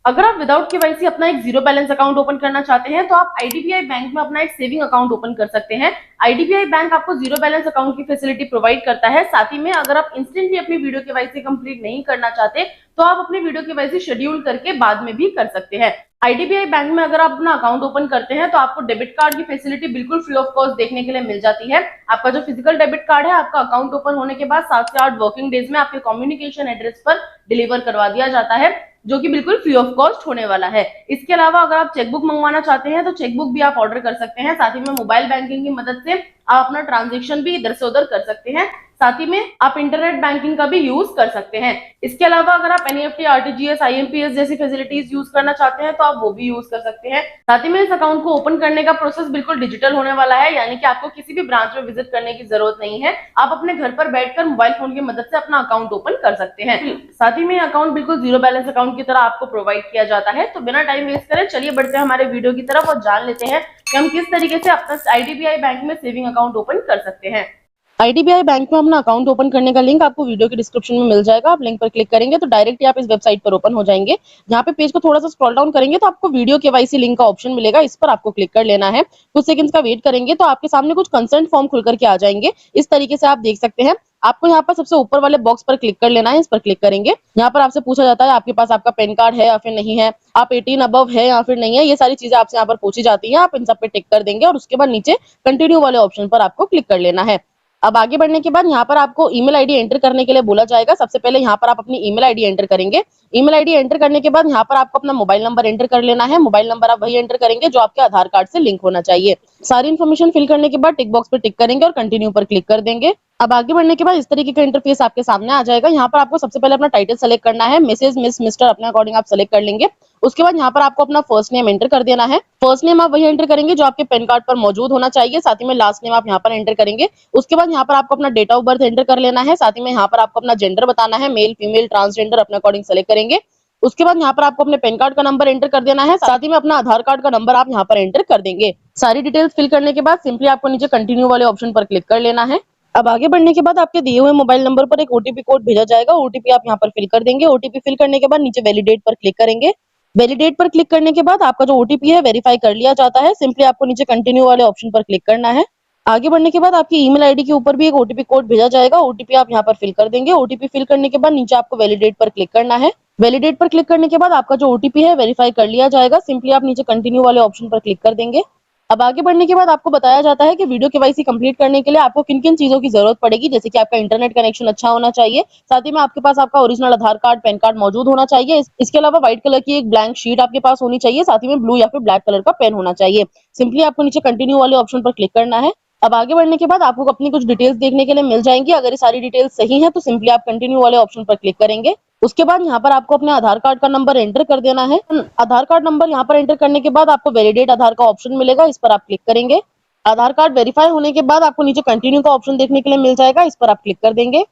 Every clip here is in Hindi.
अगर आप विदाउट केवाईसी अपना एक जीरो बैलेंस अकाउंट ओपन करना चाहते हैं तो आप आईडीबीआई बैंक में अपना एक सेविंग अकाउंट ओपन कर सकते हैं। आईडीबीआई बैंक आपको जीरो बैलेंस अकाउंट की फैसिलिटी प्रोवाइड करता है। साथ ही में अगर आप इंस्टेंटली अपनी वीडियो केवाईसी कंप्लीट नहीं करना चाहते तो आप अपनी वीडियो केवाईसी शेड्यूल करके बाद में भी कर सकते हैं। आईडीबीआई बैंक में अगर आप अपना अकाउंट ओपन करते हैं तो आपको डेबिट कार्ड की फैसिलिटी बिल्कुल फ्री ऑफ कॉस्ट देखने के लिए मिल जाती है। आपका जो फिजिकल डेबिट कार्ड है आपका अकाउंट ओपन होने के बाद 7 से 8 वर्किंग डेज में आपके कम्युनिकेशन एड्रेस पर डिलीवर करवा दिया जाता है, जो कि बिल्कुल फ्री ऑफ कॉस्ट होने वाला है। इसके अलावा अगर आप चेकबुक मंगवाना चाहते हैं तो चेकबुक भी आप ऑर्डर कर सकते हैं। साथ ही में मोबाइल बैंकिंग की मदद से आप अपना ट्रांजेक्शन भी इधर से उधर कर सकते हैं। साथ ही में आप इंटरनेट बैंकिंग का भी यूज कर सकते हैं। इसके अलावा अगर आप एनईएफटी, आरटीजीएस, आईएमपीएस जैसी फैसिलिटीज यूज करना चाहते हैं तो आप वो भी यूज कर सकते हैं। साथ ही में इस अकाउंट को ओपन करने का प्रोसेस बिल्कुल डिजिटल होने वाला है, यानी कि आपको किसी भी ब्रांच में विजिट करने की जरूरत नहीं है। आप अपने घर पर बैठकर मोबाइल फोन की मदद से अपना अकाउंट ओपन कर सकते हैं। साथ ही में अकाउंट बिल्कुल जीरो बैलेंस अकाउंट की तरह आपको प्रोवाइड किया जाता है। तो बिना टाइम वेस्ट करे चलिए बढ़ते हैं हमारे वीडियो की तरफ और जान लेते हैं कि हम किस तरीके से अपना आईडीबीआई बैंक में सेविंग अकाउंट ओपन कर सकते हैं। आईडीबीआई बैंक में अपना अकाउंट ओपन करने का लिंक आपको वीडियो के डिस्क्रिप्शन में मिल जाएगा। आप लिंक पर क्लिक करेंगे तो डायरेक्टली आप इस वेबसाइट पर ओपन हो जाएंगे। यहाँ पे पेज को थोड़ा सा स्क्रॉल डाउन करेंगे तो आपको वीडियो केवाईसी लिंक का ऑप्शन मिलेगा, इस पर आपको क्लिक कर लेना है। कुछ सेकंड्स का वेट करेंगे तो आपके सामने कुछ कंसेंट फॉर्म खुल करके आ जाएंगे। इस तरीके से आप देख सकते हैं। आपको यहाँ पर सबसे ऊपर वाले बॉक्स पर क्लिक कर लेना है, इस पर क्लिक करेंगे। यहाँ पर आपसे पूछा जाता है आपके पास आपका पैन कार्ड है या फिर नहीं है, आप 18 अबव है या फिर नहीं है, ये सारी चीजें आपसे यहाँ पर पूछी जाती है। आप इन सब पे टिक कर देंगे और उसके बाद नीचे कंटिन्यू वाले ऑप्शन पर आपको क्लिक कर लेना है। अब आगे बढ़ने के बाद यहाँ पर आपको ईमेल आईडी एंटर करने के लिए बोला जाएगा। सबसे पहले यहाँ पर आप अपनी ईमेल आईडी एंटर करेंगे। ईमेल आईडी एंटर करने के बाद यहाँ पर आपको अपना मोबाइल नंबर एंटर कर लेना है। मोबाइल नंबर आप वही एंटर करेंगे जो आपके आधार कार्ड से लिंक होना चाहिए। सारी इन्फॉर्मेशन फिल करने के बाद टिक बॉक्स पर टिक करेंगे और कंटिन्यू पर क्लिक कर देंगे। अब आगे बढ़ने के बाद इस तरीके का इंटरफेस आपके सामने आ जाएगा। यहाँ पर आपको सबसे पहले अपना टाइटल सेलेक्ट करना है। मिसेज, मिस, मिस्टर अपने अकॉर्डिंग आप सेलेक्ट कर लेंगे। उसके बाद यहाँ पर आपको अपना फर्स्ट नेम एंटर कर देना है। फर्स्ट नेम आप वही एंटर करेंगे जो आपके पैन कार्ड पर मौजूद होना चाहिए। साथ ही में लास्ट नेम आप यहाँ पर एंटर करेंगे। उसके बाद यहाँ पर आपको अपना डेट ऑफ बर्थ एंटर कर लेना है। साथ ही में यहाँ पर आपको अपना जेंडर बताना है, मेल, फीमेल, ट्रांसजेंडर अपने अकॉर्डिंग सेलेक्ट करेंगे। उसके बाद यहाँ पर आपको अपने पैन कार्ड का नंबर एंटर कर देना है। साथ ही में अपना आधार कार्ड का नंबर आप यहाँ पर एंटर कर देंगे। सारी डिटेल्स फिल करने के बाद सिंपली आपको नीचे कंटिन्यू वाले ऑप्शन पर क्लिक कर लेना है। अब आगे बढ़ने के बाद आपके दिए हुए मोबाइल नंबर पर एक ओटीपी कोड भेजा जाएगा। ओटीपी आप यहाँ पर फिल कर देंगे। ओटीपी फिल करने के बाद नीचे वैलिडेट पर क्लिक करेंगे। वैलिडेट पर क्लिक करने के बाद आपका जो ओटीपी है वेरीफाई कर लिया जाता है। सिंपली आपको नीचे कंटिन्यू वाले ऑप्शन पर क्लिक करना है। आगे बढ़ने के बाद आपकी ईमेल आईडी के ऊपर भी एक ओटीपी कोड भेजा जाएगा। ओटीपी आप यहाँ पर फिल कर देंगे। ओटीपी फिल करने के बाद नीचे आपको वैलिडेट पर क्लिक करना है। वैलिडेट पर क्लिक करने के बाद आपका जो ओटीपी है वेरीफाई कर लिया जाएगा। सिंपली आप नीचे कंटिन्यू वाले ऑप्शन पर क्लिक कर देंगे। अब आगे बढ़ने के बाद आपको बताया जाता है कि वीडियो केवाईसी कंप्लीट करने के लिए आपको किन-किन चीजों की जरूरत पड़ेगी, जैसे कि आपका इंटरनेट कनेक्शन अच्छा होना चाहिए। साथ ही में आपके पास आपका ओरिजिनल आधार कार्ड, पैन कार्ड मौजूद होना चाहिए। इसके अलावा व्हाइट कलर की एक ब्लैंक शीट आपके पास होनी चाहिए। साथ ही में ब्लू या फिर ब्लैक कलर का पेन होना चाहिए। सिंपली आपको नीचे कंटिन्यू वाले ऑप्शन पर क्लिक करना है। अब आगे बढ़ने के बाद आपको अपनी कुछ डिटेल्स देखने के लिए मिल जाएंगी। अगर ये सारी डिटेल्स सही हैं तो सिंपली आप कंटिन्यू वाले ऑप्शन पर क्लिक करेंगे। उसके बाद यहाँ पर आपको अपने आधार कार्ड का नंबर एंटर कर देना है। आधार कार्ड नंबर यहाँ पर एंटर करने के बाद आपको वैलिडेट आधार का ऑप्शन मिलेगा, इस पर आप क्लिक करेंगे। आधार कार्ड वेरीफाई होने के बाद आपको नीचे कंटिन्यू का ऑप्शन देखने के लिए मिल जाएगा, इस पर आप क्लिक कर देंगे।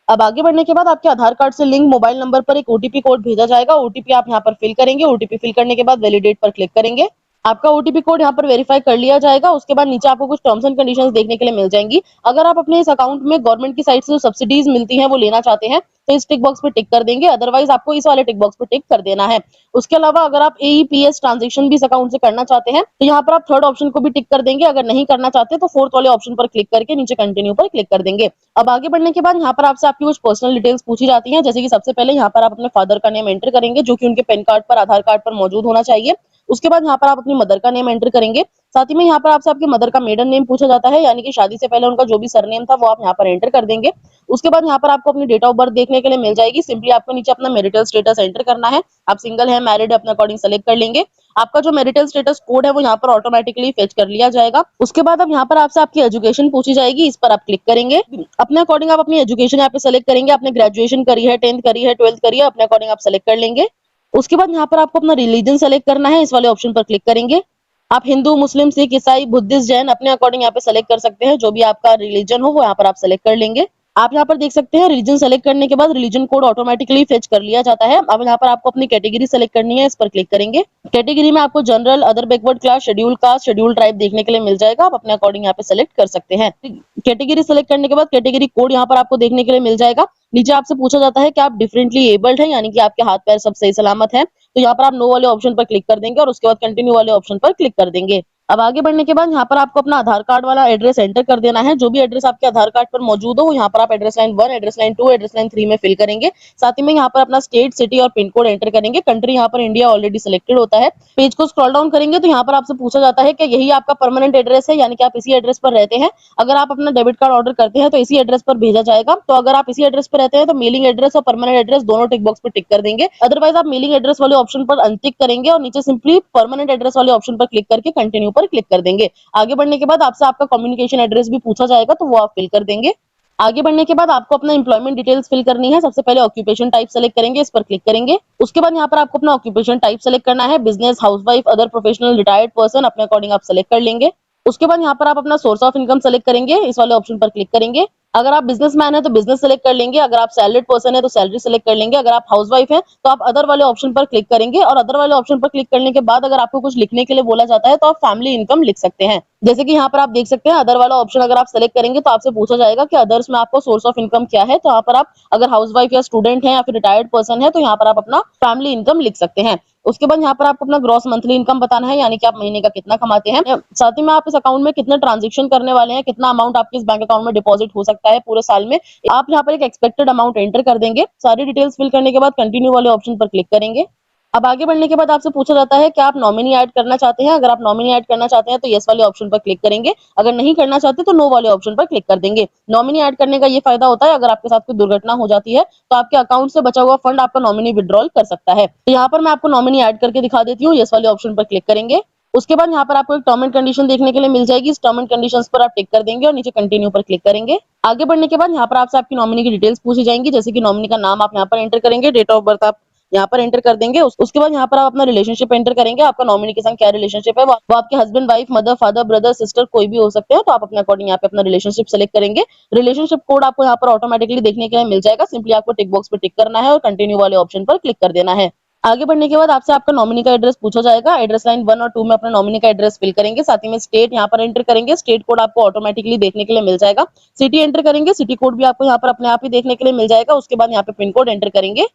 अब आगे बढ़ने के बाद आपके आधार कार्ड से लिंक मोबाइल नंबर पर एक ओटीपी कोड भेजा जाएगा। ओटीपी आप यहाँ पर फिल करेंगे। ओटीपी फिल करने के बाद वैलिडेट पर क्लिक करेंगे। आपका ओटीपी कोड यहाँ पर वेरीफाई कर लिया जाएगा। उसके बाद नीचे आपको कुछ टर्म्स एंड कंडीशंस देखने के लिए मिल जाएंगी। अगर आप अपने इस अकाउंट में गवर्नमेंट की साइड से जो सब्सिडीज मिलती हैं वो लेना चाहते हैं तो इस टिक बॉक्स पे टिक कर देंगे। अदरवाइज आपको इस वाले टिक बॉक्स पे टिक कर देना है। उसके अलावा अगर आप एईपीएस ट्रांजैक्शन भी इस अकाउंट से करना चाहते हैं तो यहाँ पर आप थर्ड ऑप्शन को भी टिक कर देंगे। अगर नहीं करना चाहते तो फोर्थ वाले ऑप्शन पर क्लिक करके नीचे कंटिन्यू पर क्लिक कर देंगे। अब आगे बढ़ने के बाद यहाँ पर आपसे आपकी कुछ पर्सनल डिटेल्स पूछी जाती हैं, जैसे कि सबसे पहले यहाँ पर आप अपने फादर का नेम एंटर करेंगे जो कि उनके पैन कार्ड पर, आधार कार्ड पर मौजूद होना चाहिए। उसके बाद यहाँ पर आप अपनी मदर का नेम एंटर करेंगे। साथ ही में यहाँ पर आपसे आपकी मदर का मेडन नेम पूछा जाता है, यानी कि शादी से पहले उनका जो भी सरनेम था वो आप यहाँ पर एंटर कर देंगे। उसके बाद यहाँ पर आपको अपनी डेट ऑफ बर्थ देखने के लिए मिल जाएगी। सिंपली आपको नीचे अपना मैरिटल स्टेटस एंटर करना है। आप सिंगल है, मैरिड है, अपने अकॉर्डिंग सेलेक्ट कर लेंगे। आपका जो मैरिटल स्टेटस कोड है वो यहाँ पर ऑटोमेटिकली फेच कर लिया जाएगा। उसके बाद अब यहाँ पर आपसे आपकी एजुकेशन पूछी जाएगी, इस पर आप क्लिक करेंगे। अपने अकॉर्डिंग आप अपनी एजुकेशन यहाँ पे सेलेक्ट करेंगे। आपने ग्रेजुएशन करी है, 10th करी है, 12th करी है, अपने अकॉर्डिंग आप सेलेक्ट कर लेंगे। उसके बाद यहाँ पर आपको अपना रिलीजन सेलेक्ट करना है, इस वाले ऑप्शन पर क्लिक करेंगे। आप हिंदू, मुस्लिम, सिख, ईसाई, बुद्धिस्ट, जैन अपने अकॉर्डिंग यहाँ पे सेलेक्ट कर सकते हैं। जो भी आपका रिलीजन हो वो यहाँ पर आप सेलेक्ट कर लेंगे। आप यहाँ पर देख सकते हैं रिलीजन सेलेक्ट करने के बाद रिलीजन कोड ऑटोमेटिकली फेच कर लिया जाता है। अब यहाँ पर आपको अपनी कैटेगरी सेलेक्ट करनी है, इस पर क्लिक करेंगे। कैटेगरी में आपको general, other backward class, schedule caste, schedule tribe देखने के लिए मिल जाएगा। आप अपने अकॉर्डिंग यहाँ पे सेलेक्ट कर सकते हैं। कैटेगरी सेलेक्ट करने के बाद कैटेगरी कोड यहाँ पर आपको देखने के लिए मिल जाएगा। नीचे आपसे पूछा जाता है कि आप डिफरेंटली एबल्ड हैं, यानी कि आपके हाथ पैर सब सही सलामत है। तो यहाँ पर आप नो वाले ऑप्शन पर क्लिक कर देंगे और उसके बाद कंटिन्यू वाले ऑप्शन पर क्लिक कर देंगे। अब आगे बढ़ने के बाद यहाँ पर आपको अपना आधार कार्ड वाला एड्रेस एंटर कर देना है। जो भी एड्रेस आपके आधार कार्ड पर मौजूद हो वो यहाँ पर आप address line 1, address line 2, address line 3 में फिल करेंगे। साथ ही में यहाँ पर अपना स्टेट, सिटी और पिन कोड एंटर करेंगे। कंट्री यहाँ पर इंडिया ऑलरेडी सिलेक्टेड होता है। पेज को स्क्रॉल डाउन करेंगे तो यहाँ पर आपसे पूछा जाता है कि यही आपका परमानेंट एड्रेस है, यानी कि आप इसी एड्रेस पर रहते हैं। अगर आप अपना डेबिट कार्ड ऑर्डर करते हैं तो इसी एड्रेस पर भेजा जाएगा। तो अगर आप इसी एड्रेस पर रहते हैं तो मेलिंग एड्रेस और परमानेंट एड्रेस दोनों टिक बॉक्स पर टिक कर देंगे। अदरवाइज आप मेलिंग एड्रेस वाले ऑप्शन पर अनटिक करेंगे और नीचे सिंपली परमानेंट एड्रेस वाले ऑप्शन पर क्लिक करके कंटिन्यू पर क्लिक कर देंगे। आगे बढ़ने के बाद आपसे आपका कम्युनिकेशन एड्रेस भी पूछा जाएगा तो वो आप फिल कर देंगे। आगे बढ़ने के बाद आपको अपना एम्प्लॉयमेंट डिटेल्स फिल करनी है। सबसे पहले ऑक्यूपेशन टाइप सेलेक्ट करेंगे, इस पर क्लिक करेंगे। उसके बाद यहाँ पर आपको अपना ऑक्यूपेशन टाइप सेलेक्ट करना है, business, housewife, other professional, retired person, अपने अकॉर्डिंग आप सेलेक्ट कर लेंगे। उसके बाद यहाँ पर आप अपना सोर्स ऑफ इनकम सेलेक्ट करेंगे, इस वाले ऑप्शन पर क्लिक करेंगे। अगर आप बिजनेसमैन है तो बिजनेस सेलेक्ट कर लेंगे, अगर आप सैलरीड पर्सन है तो सैलरी सेलेक्ट कर लेंगे, अगर आप हाउसवाइफ है तो आप अदर वाले ऑप्शन पर क्लिक करेंगे। और अदर वाले ऑप्शन पर क्लिक करने के बाद अगर आपको कुछ लिखने के लिए बोला जाता है तो आप फैमिली इनकम लिख सकते हैं। जैसे कि यहाँ पर आप देख सकते हैं अदर वाला ऑप्शन अगर आप सेलेक्ट करेंगे तो आपसे पूछा जाएगा कि अदर्स में आपको सोर्स ऑफ इनकम क्या है। तो यहाँ पर आप अगर हाउसवाइफ या स्टूडेंट है या फिर रिटायर्ड पर्सन है तो यहाँ पर आप अपना फैमिली इनकम लिख सकते हैं। उसके बाद यहाँ पर आपको अपना ग्रॉस मंथली इनकम बताना है, यानी कि आप महीने का कितना कमाते हैं। साथ ही में आप इस अकाउंट में कितने ट्रांजेक्शन करने वाले हैं, कितना अमाउंट आपके इस बैंक अकाउंट में डिपॉजिट हो सकता है पूरे साल में। आप यहाँ पर एक एक्सपेक्टेड अमाउंट एंटर कर देंगे। सारी डिटेल्स फिल करने के बाद कंटिन्यू वाले ऑप्शन पर क्लिक करेंगे। अब आगे बढ़ने के बाद आपसे पूछा जाता है कि आप नॉमिनी ऐड करना चाहते हैं। अगर आप नॉमिनी ऐड करना चाहते हैं तो यस वाले ऑप्शन पर क्लिक करेंगे, अगर नहीं करना चाहते तो नो वाले ऑप्शन पर क्लिक कर देंगे। नॉमिनी ऐड करने का ये फायदा होता है, अगर आपके साथ कोई दुर्घटना हो जाती है तो आपके अकाउंट से बचा हुआ फंड आपका नॉमिनी विड्रॉल कर सकता है। तो यहाँ पर मैं आपको नॉमिनी ऐड करके दिखा देती हूँ, यस वाले ऑप्शन पर क्लिक करेंगे। उसके बाद यहाँ पर आपको एक टर्म एंड कंडीशन देखने के लिए मिल जाएगी, इस टर्म एंड कंडीशंस पर आप टिक कर देंगे और नीचे कंटिन्यू पर क्लिक करेंगे। आगे बढ़ने के बाद यहाँ पर आपसे आपकी नॉमिनी की डिटेल्स पूछी जाएंगी, जैसे कि नॉमिनी का नाम आप यहाँ पर एंटर करेंगे, डेट ऑफ बर्थ आप यहाँ पर एंटर कर देंगे। उसके बाद यहाँ पर आप अपना रिलेशनशिप एंटर करेंगे, आपका नॉमिनी के संग क्या रिलेशनशिप है, वो आपके husband, wife, mother, father, brother, sister कोई भी हो सकते हैं। तो आप अपने अकॉर्डिंग यहाँ पे अपना रिलेशनशिप सेलेक्ट करेंगे। रिलेशनशिप कोड आपको यहाँ पर ऑटोमेटिकली देखने के लिए मिल जाएगा, सिंपली आपको टिक बॉक्स पर टिक करना है और कंटिन्यू वाले ऑप्शन पर क्लिक कर देना है। आगे बढ़ने के बाद आपसे आपका नॉमिनी का एड्रेस पूछा जाएगा, एड्रेस लाइन 1 और 2 में अपना नॉमिनी का एड्रेस फिल करेंगे। साथ ही में स्टेट यहाँ पर एंटर करेंगे, स्टेट कोड आपको ऑटोमेटिकली देखने के लिए मिल जाएगा। सिटी एंटर करेंगे, सिटी कोड भी आपको यहाँ पर अपने आप ही देखने के लिए मिल जाएगा। उसके बाद यहाँ पे पिन कोड एंटर करेंगे।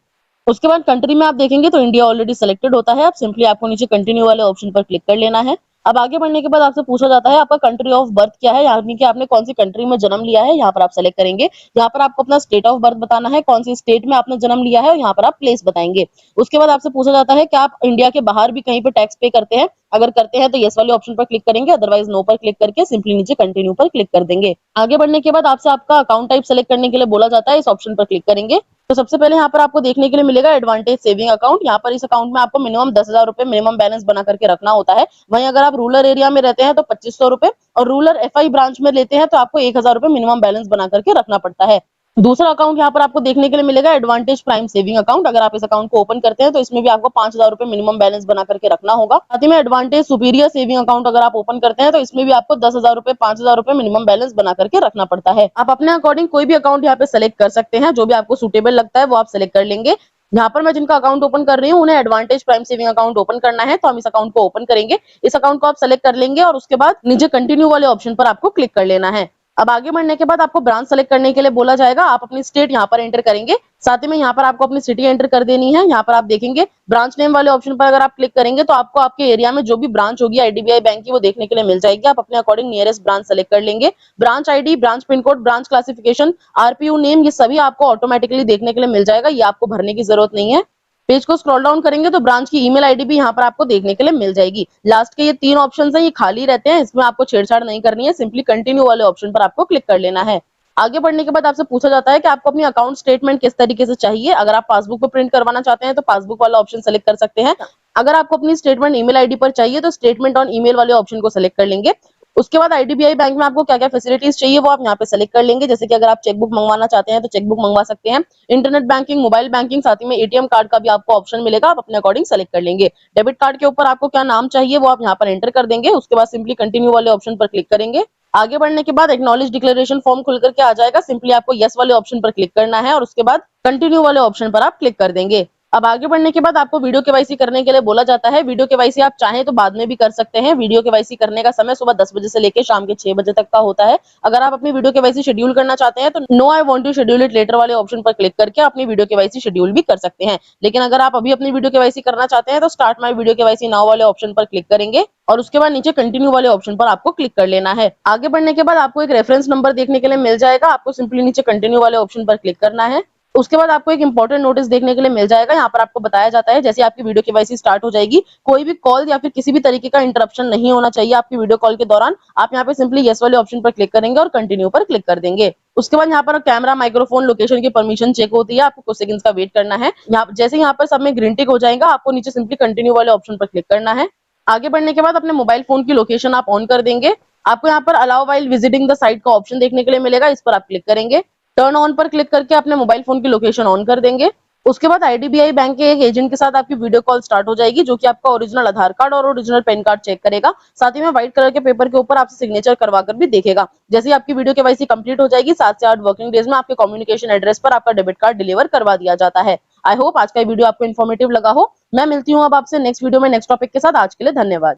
उसके बाद कंट्री में आप देखेंगे तो इंडिया ऑलरेडी सिलेक्टेड होता है। आप सिंपली आपको नीचे कंटिन्यू वाले ऑप्शन पर क्लिक कर लेना है। अब आगे बढ़ने के बाद आपसे पूछा जाता है आपका कंट्री ऑफ बर्थ क्या है, यानी कि आपने कौन सी कंट्री में जन्म लिया है। यहाँ पर आप सेलेक्ट करेंगे। यहाँ पर आपको अपना स्टेट ऑफ बर्थ बताना है, कौन सी स्टेट में आपने जन्म लिया है, और यहाँ पर आप प्लेस बताएंगे। उसके बाद आपसे पूछा जाता है कि आप इंडिया के बाहर भी कहीं पे टैक्स पे करते हैं। अगर करते हैं तो यस वाले ऑप्शन पर क्लिक करेंगे, अदरवाइज नो पर क्लिक करके सिंपली नीचे कंटिन्यू पर क्लिक कर देंगे। आगे बढ़ने के बाद आपसे आपका अकाउंट टाइप सेलेक्ट करने के लिए बोला जाता है, इस ऑप्शन पर क्लिक करेंगे। तो सबसे पहले यहाँ पर आपको देखने के लिए मिलेगा एडवांटेज सेविंग अकाउंट। यहाँ पर इस अकाउंट में आपको मिनिमम 10,000 रुपए मिनिमम बैलेंस बना करके रखना होता है। वहीं अगर आप रूरल एरिया में रहते हैं तो 2500 रुपए, और रूरल एफआई ब्रांच में लेते हैं तो आपको 1000 रुपए मिनिमम बैलेंस बना करके रखना पड़ता है। दूसरा अकाउंट यहाँ पर आपको देखने के लिए मिलेगा एडवांटेज प्राइम सेविंग अकाउंट। अगर आप इस अकाउंट को ओपन करते हैं तो इसमें भी आपको 5,000 रुपए मिनिमम बैलेंस बना करके रखना होगा। साथ ही में एडवांटेज सुपीरियर सेविंग अकाउंट अगर आप ओपन करते हैं तो इसमें भी आपको 10,000 रुपए 5,000 रुपए मिनिमम बैलेंस बना करके रखना पड़ता है। आप अपने अकॉर्डिंग कोई भी अकाउंट यहाँ पे सेलेक्ट कर सकते हैं, जो भी आपको सुटेबल लगता है वो आप सेलेक्ट कर लेंगे। यहाँ पर मैं जिनका अकाउंट ओपन कर रही हूँ उन्हें advantage prime saving account open करना है, तो हम इस अकाउंट को ओपन करेंगे। इस अकाउंट को आप सेलेक्ट कर लेंगे और उसके बाद नीचे कंटिन्यू वाले ऑप्शन पर आपको क्लिक कर लेना है। अब आगे बढ़ने के बाद आपको ब्रांच सेलेक्ट करने के लिए बोला जाएगा, आप अपनी स्टेट यहाँ पर एंटर करेंगे। साथ ही में यहाँ पर आपको अपनी सिटी एंटर कर देनी है। यहाँ पर आप देखेंगे ब्रांच नेम वाले ऑप्शन पर अगर आप क्लिक करेंगे तो आपको आपके एरिया में जो भी ब्रांच होगी आईडीबीआई बैंक की वो देखने के लिए मिल जाएगी। आप अपने अकॉर्डिंग नियरेस्ट ब्रांच सेलेक्ट कर लेंगे। Branch ID, branch pin code, branch classification, RPU name, ये सभी आपको ऑटोमेटिकली देखने के लिए मिल जाएगा, ये आपको भरने की जरूरत नहीं है। पेज को स्क्रॉल डाउन करेंगे तो ब्रांच की ईमेल आईडी भी यहाँ पर आपको देखने के लिए मिल जाएगी। लास्ट के ये 3 ऑप्शंस हैं, ये खाली रहते हैं, इसमें आपको छेड़छाड़ नहीं करनी है, सिंपली कंटिन्यू वाले ऑप्शन पर आपको क्लिक कर लेना है। आगे बढ़ने के बाद आपसे पूछा जाता है कि आपको अपनी अकाउंट स्टेटमेंट किस तरीके से चाहिए। अगर आप पासबुक पर प्रिंट करवाना चाहते हैं तो पासबुक वाला ऑप्शन सेलेक्ट कर सकते हैं। अगर आपको अपनी स्टेटमेंट ईमेल आईडी पर चाहिए तो स्टेटमेंट ऑन ईमेल वाले ऑप्शन को सेलेक्ट कर लेंगे। उसके बाद आईडीबीआई बैंक में आपको क्या क्या फैसिलिटीज चाहिए वो आप यहाँ पे सेलेक्ट कर लेंगे। जैसे कि अगर आप चेकबुक मंगवाना चाहते हैं तो चेकबुक मंगवा सकते हैं, इंटरनेट बैंकिंग, मोबाइल बैंकिंग, साथ ही में एटीएम कार्ड का भी आपको ऑप्शन मिलेगा, आप अपने अकॉर्डिंग सेलेक्ट कर लेंगे। डेबिट कार्ड के ऊपर आपको क्या नाम चाहिए वो आप यहाँ पर एंटर कर देंगे। उसके बाद सिंपली कंटिन्यू वाले ऑप्शन पर क्लिक करेंगे। आगे बढ़ने के बाद एक्नॉलेज डिक्लेरेशन फॉर्म खुल करके आ जाएगा, सिंपली आपको यस वाले ऑप्शन पर क्लिक करना है और उसके बाद कंटिन्यू वाले ऑप्शन पर आप क्लिक कर देंगे। अब आगे बढ़ने के बाद आपको वीडियो केवाईसी करने के लिए बोला जाता है। वीडियो केवाईसी आप चाहें तो बाद में भी कर सकते हैं। वीडियो केवाईसी करने का समय सुबह 10 बजे से लेकर शाम के 6 बजे तक का होता है। अगर आप अपनी वीडियो केवाईसी शेड्यूल करना चाहते हैं तो no I want to schedule it later वाले ऑप्शन पर क्लिक करके अपनी वीडियो केवाईसी शेड्यूल भी कर सकते हैं। लेकिन अगर आप अभी अपनी वीडियो केवाईसी करना चाहते हैं तो start my video KYC now वाले ऑप्शन पर क्लिक करेंगे और उसके बाद नीचे कंटिन्यू वाले ऑप्शन पर आपको क्लिक कर लेना है। आगे बढ़ने के बाद आपको एक रेफरेंस नंबर देखने के लिए मिल जाएगा। आपको सिंपली नीचे कंटिन्यू वाले ऑप्शन पर क्लिक करना है। उसके बाद आपको एक इंपॉर्टेंट नोटिस देखने के लिए मिल जाएगा। यहाँ पर आपको बताया जाता है जैसे आपकी वीडियो केवाईसी स्टार्ट हो जाएगी, कोई भी कॉल या फिर किसी भी तरीके का इंटरप्शन नहीं होना चाहिए आपकी वीडियो कॉल के दौरान। आप यहाँ पे सिंपली यस वाले ऑप्शन पर क्लिक करेंगे और कंटिन्यू पर क्लिक कर देंगे। उसके बाद यहाँ पर कैमरा, माइक्रोफोन, लोकेशन की परमिशन चेक होती है। आपको कुछ सेकंड्स का वेट करना है। जैसे यहाँ पर सब में ग्रीन टिक हो जाएगा, आपको नीचे सिंपली कंटिन्यू वाले ऑप्शन पर क्लिक करना है। आगे बढ़ने के बाद अपने मोबाइल फोन की लोकेशन आप ऑन कर देंगे। आपको यहाँ पर allow while visiting the site का ऑप्शन देखने के लिए मिलेगा, इस पर आप क्लिक करेंगे। टर्न ऑन पर क्लिक करके अपने मोबाइल फोन की लोकेशन ऑन कर देंगे। उसके बाद आईडीबीआई बैंक के एक एजेंट के साथ आपकी वीडियो कॉल स्टार्ट हो जाएगी, जो कि आपका ओरिजिनल आधार कार्ड और ओरिजिनल पैन कार्ड चेक करेगा। साथ ही में व्हाइट कलर के पेपर के ऊपर आपसे सिग्नेचर करवा कर भी देखेगा। जैसे ही आपकी वीडियो केवाईसी कंप्लीट हो जाएगी, 7 से 8 वर्किंग डेज में आपके कम्युनिकेशन एड्रेस पर आपका डेबिट कार्ड डिलीवर करवा दिया जाता है। आई होप आज का वीडियो आपको इन्फॉर्मेटिव लगा हो। मैं मिलती हूँ अब आपसे नेक्स्ट वीडियो में नेक्स्ट टॉपिक के साथ। आज के लिए धन्यवाद।